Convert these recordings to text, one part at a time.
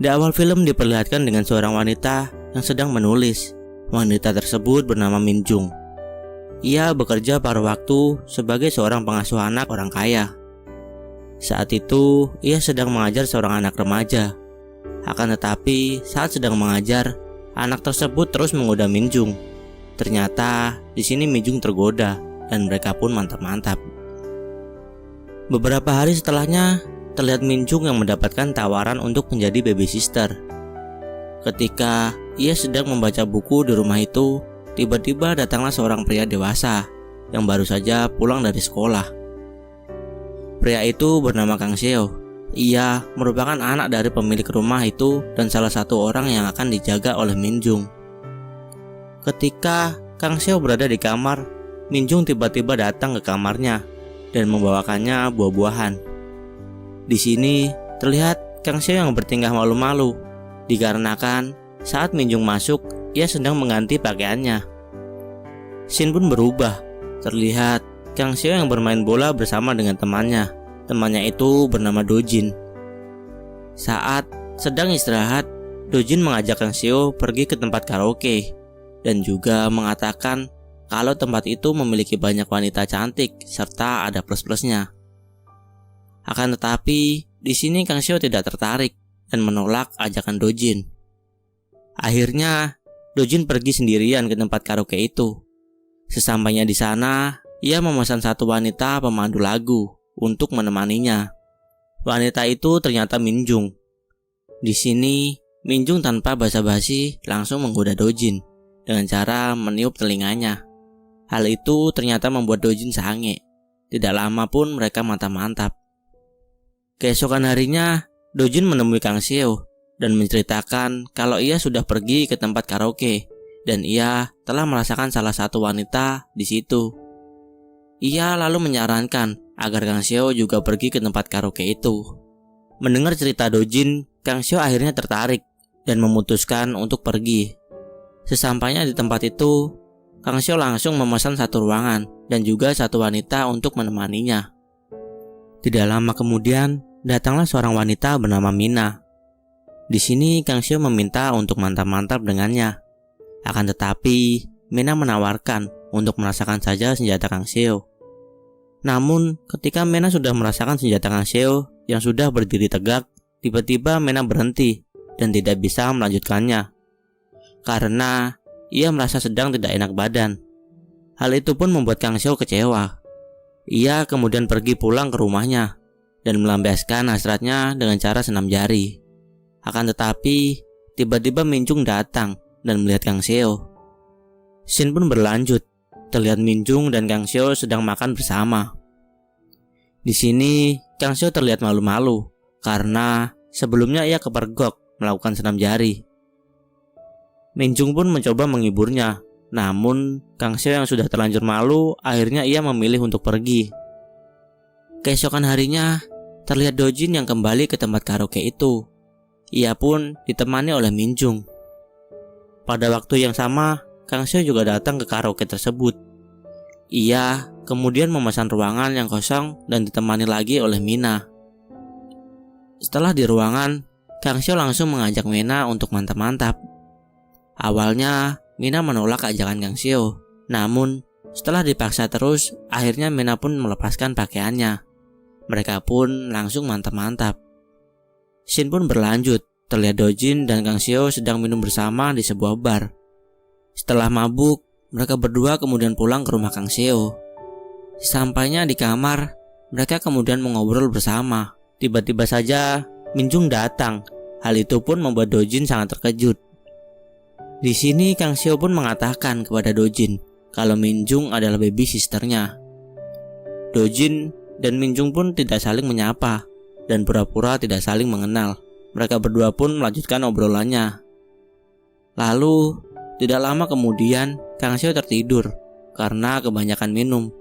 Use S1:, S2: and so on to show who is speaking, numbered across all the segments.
S1: Di awal film diperlihatkan dengan seorang wanita yang sedang menulis. Wanita tersebut bernama Min Jung. Ia bekerja pada waktu sebagai seorang pengasuh anak orang kaya. Saat itu, ia sedang mengajar seorang anak remaja. Akan tetapi, saat sedang mengajar, anak tersebut terus menggoda Min Jung. Ternyata, di sini Min Jung tergoda dan mereka pun mantap-mantap. Beberapa hari setelahnya, terlihat Min Jung yang mendapatkan tawaran untuk menjadi baby sister. Ketika ia sedang membaca buku di rumah itu, tiba-tiba datanglah seorang pria dewasa yang baru saja pulang dari sekolah. Pria itu bernama Kang Seo. Ia merupakan anak dari pemilik rumah itu dan salah satu orang yang akan dijaga oleh Min Jung. Ketika Kang Seo berada di kamar, Min Jung tiba-tiba datang ke kamarnya dan membawakannya buah-buahan. Di sini terlihat Kang Seo yang bertingkah malu-malu dikarenakan saat Min Jung masuk, ia sedang mengganti pakaiannya. Scene pun berubah. Terlihat Kang Seo yang bermain bola bersama dengan temannya. Temannya itu bernama Dojin. Saat sedang istirahat, Dojin mengajak Kang Seo pergi ke tempat karaoke dan juga mengatakan kalau tempat itu memiliki banyak wanita cantik serta ada plus-plusnya. Akan tetapi, di sini Kang Seo tidak tertarik dan menolak ajakan Dojin. Akhirnya, Dojin pergi sendirian ke tempat karaoke itu. Sesampainya di sana, ia memesan satu wanita pemandu lagu untuk menemaninya. Wanita itu ternyata Min Jung. Di sini, Min Jung tanpa basa-basi langsung menggoda Dojin dengan cara meniup telinganya. Hal itu ternyata membuat Dojin sange. Tidak lama pun mereka mantap-mantap. Keesokan harinya, Dojin menemui Kang Seo dan menceritakan kalau ia sudah pergi ke tempat karaoke dan ia telah merasakan salah satu wanita di situ. Ia lalu menyarankan agar Kang Seo juga pergi ke tempat karaoke itu. Mendengar cerita Dojin, Kang Seo akhirnya tertarik dan memutuskan untuk pergi. Sesampainya di tempat itu, Kang Seo langsung memesan satu ruangan dan juga satu wanita untuk menemaninya. Tidak lama kemudian, datanglah seorang wanita bernama Mina. Di sini Kang Seo meminta untuk mantap-mantap dengannya. Akan tetapi, Mina menawarkan untuk merasakan saja senjata Kang Seo. Namun, ketika Mina sudah merasakan senjata Kang Seo yang sudah berdiri tegak, tiba-tiba Mina berhenti dan tidak bisa melanjutkannya. Karena ia merasa sedang tidak enak badan. Hal itu pun membuat Kang Seo kecewa. Ia kemudian pergi pulang ke rumahnya dan melampiaskan hasratnya dengan cara senam jari. Akan tetapi, tiba-tiba Min Jung datang dan melihat Kang Seo. Scene pun berlanjut. Terlihat Min Jung dan Kang Seo sedang makan bersama. Di sini, Kang Seo terlihat malu-malu karena sebelumnya ia kepergok melakukan senam jari. Min Jung pun mencoba menghiburnya. Namun, Kang Seo yang sudah terlanjur malu, akhirnya ia memilih untuk pergi. Keesokan harinya, terlihat Dojin yang kembali ke tempat karaoke itu. Ia pun ditemani oleh Min Jung. Pada waktu yang sama, Kang Seo juga datang ke karaoke tersebut. Ia kemudian memesan ruangan yang kosong dan ditemani lagi oleh Mina. Setelah di ruangan, Kang Seo langsung mengajak Mina untuk mantap-mantap. Awalnya, Mina menolak ajakan Kang Seo. Namun, setelah dipaksa terus, akhirnya Mina pun melepaskan pakaiannya. Mereka pun langsung mantap-mantap. Scene pun berlanjut. Terlihat Dojin dan Kang Seo sedang minum bersama di sebuah bar. Setelah mabuk, mereka berdua kemudian pulang ke rumah Kang Seo. Sampainya di kamar, mereka kemudian mengobrol bersama. Tiba-tiba saja Min Jung datang. Hal itu pun membuat Dojin sangat terkejut. Di sini Kang Seo pun mengatakan kepada Dojin kalau Min Jung adalah baby sisternya. Dojin dan Min Jung pun tidak saling menyapa dan pura-pura tidak saling mengenal. Mereka berdua pun melanjutkan obrolannya. Lalu, tidak lama kemudian Kang Seo tertidur karena kebanyakan minum.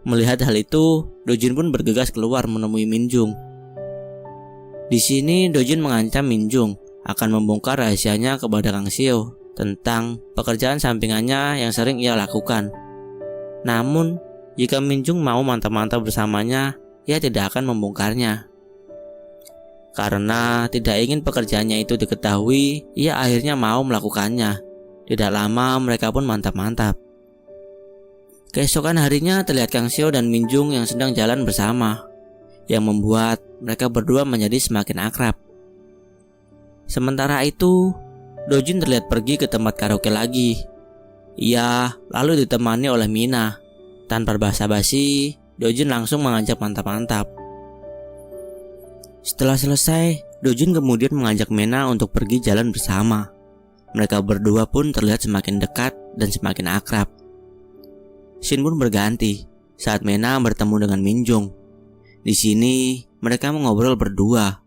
S1: Melihat hal itu, Dojin pun bergegas keluar menemui Min Jung. Di sini Dojin mengancam Min Jung akan membongkar rahasianya kepada Kang Seo tentang pekerjaan sampingannya yang sering ia lakukan. Namun, jika Min Jung mau mantap-mantap bersamanya, ia tidak akan membongkarnya. Karena tidak ingin pekerjaannya itu diketahui, ia akhirnya mau melakukannya. Tidak lama mereka pun mantap-mantap. Keesokan harinya terlihat Kang Seo dan Min Jung yang sedang jalan bersama, yang membuat mereka berdua menjadi semakin akrab. Sementara itu, Do Jin terlihat pergi ke tempat karaoke lagi. Ia lalu ditemani oleh Mina. Tanpa basa-basi, Do Jin langsung mengajak mantap-mantap. Setelah selesai, Do Jin kemudian mengajak Mena untuk pergi jalan bersama. Mereka berdua pun terlihat semakin dekat dan semakin akrab. Scene pun berganti saat Mena bertemu dengan Min Jung. Di sini mereka mengobrol berdua.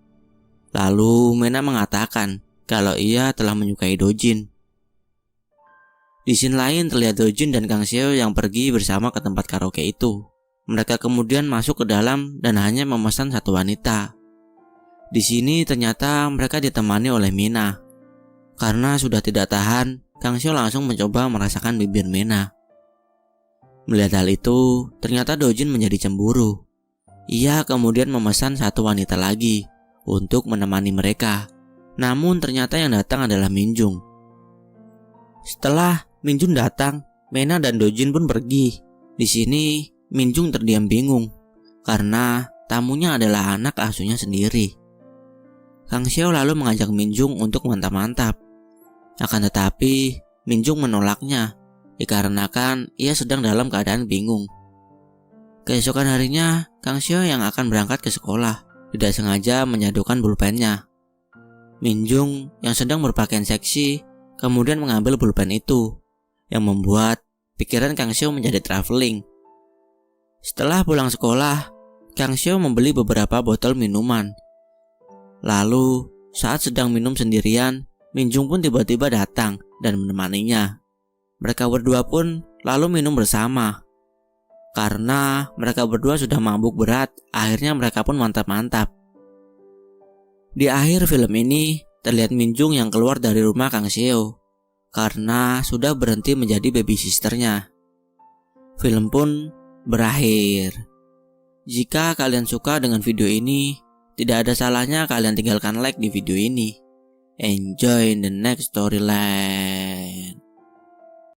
S1: Lalu Mena mengatakan kalau ia telah menyukai Do Jin. Di scene lain terlihat Do Jin dan Kang Seo yang pergi bersama ke tempat karaoke itu. Mereka kemudian masuk ke dalam dan hanya memesan satu wanita. Di sini ternyata mereka ditemani oleh Mina. Karena sudah tidak tahan, Kang Seo langsung mencoba merasakan bibir Mena. Melihat hal itu, ternyata Do Jin menjadi cemburu. Ia kemudian memesan satu wanita lagi untuk menemani mereka. Namun ternyata yang datang adalah Min Jung. Setelah Min Jung datang, Mena dan Do Jin pun pergi. Di sini Min Jung terdiam bingung karena tamunya adalah anak asuhnya sendiri. Kang Seo lalu mengajak Min Jung untuk mantap-mantap. Akan tetapi Min Jung menolaknya dikarenakan ia sedang dalam keadaan bingung. Keesokan harinya, Kang Seo yang akan berangkat ke sekolah tidak sengaja menyadukan pulpennya. Min Jung yang sedang berpakaian seksi kemudian mengambil pulpen itu, yang membuat pikiran Kang Seo menjadi traveling. Setelah pulang sekolah, Kang Seo membeli beberapa botol minuman. Lalu, saat sedang minum sendirian, Min Jung pun tiba-tiba datang dan menemaninya. Mereka berdua pun lalu minum bersama. Karena mereka berdua sudah mabuk berat, akhirnya mereka pun mantap-mantap. Di akhir film ini, terlihat Min Jung yang keluar dari rumah Kang Seo karena sudah berhenti menjadi baby sisternya. Film pun berakhir. Jika kalian suka dengan video ini, tidak ada salahnya kalian tinggalkan like di video ini. Enjoy the next storyline.